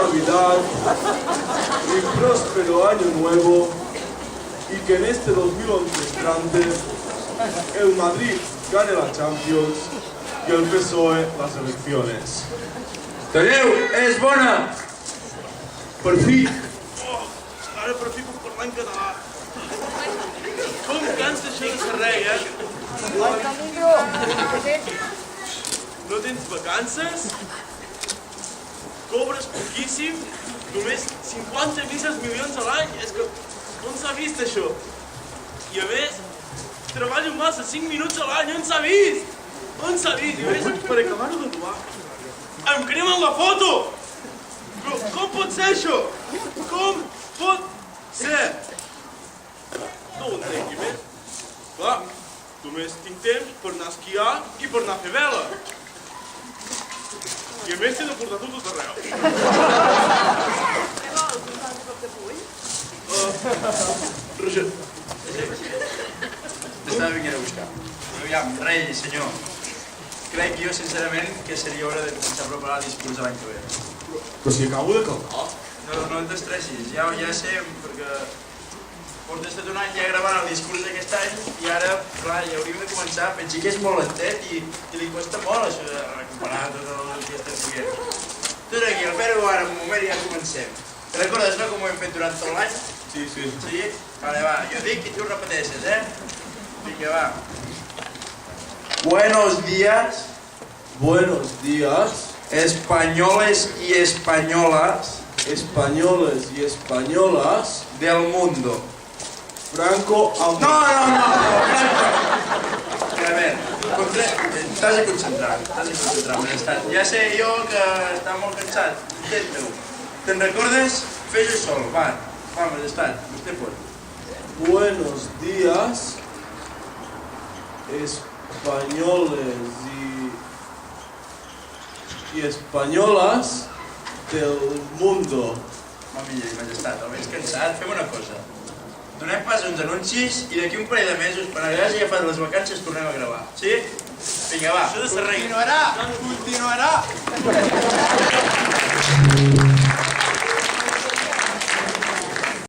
Navidad y próspero Año Nuevo y que en este 2011 entrante el Madrid gane la Champions y el PSOE las elecciones. Talleu, és bona! Per fi! Ara per fi puc parlar en català. Com cansa això de ser rei, No tens vacances? Cobres poquíssim? Només 50 misses milions a l'any? És que on s'ha vist això? I a més, treballo massa 5 minuts a l'any, on s'ha vist? On s'ha vist? I a més, per acabar-ho de trobar, em cremen la foto! Però com pot ser això? Com pot ser? No ho entenc, i més. Clar, només tinc temps per anar a esquiar i per anar a fer vela. I a més t'he de portar tot arreu. Què vols, un altre cop de puny? Roger. T'estava venint a buscar. Aviam, rei, senyor. Crec jo, sincerament, que seria hora de començar a preparar el discurs de l'any que ve. Però si acabo de calcar. No t'estressis, ja sé, perquè portes tot un any ja gravant el discurs d'aquest any i ara, clar, ja hauríem de començar. Pensi que és molt lentet i li costa molt això de recuperar tot el que estem fent. Tu aquí, el Pere ara un moment i ja comencem. Te recordes, no, com ho hem fet durant tot l'any? Sí, sí. Sí? Vale, va, jo dic i tu repeteixes, Vinga, va. Buenos días. Buenos días, Españoles y españolas españoles y españolas. del mundo. Franco No, Franco. A veure, t'has de concentrar, Benestat. Ja sé jo que està molt cansat, intenta-ho. Te'n recordes? Fes-ho sol, va, Benestat, vostè pot. Buenos días, españoles y españolas del mundo. Home, Majestat, el veig cansat, fem una cosa. Donem pas a uns anuncis i d'aquí un parell de mesos, quan hagis agafat les vacances, tornem a gravar. Sí? Vinga, va. Això de ser rei. Continuarà!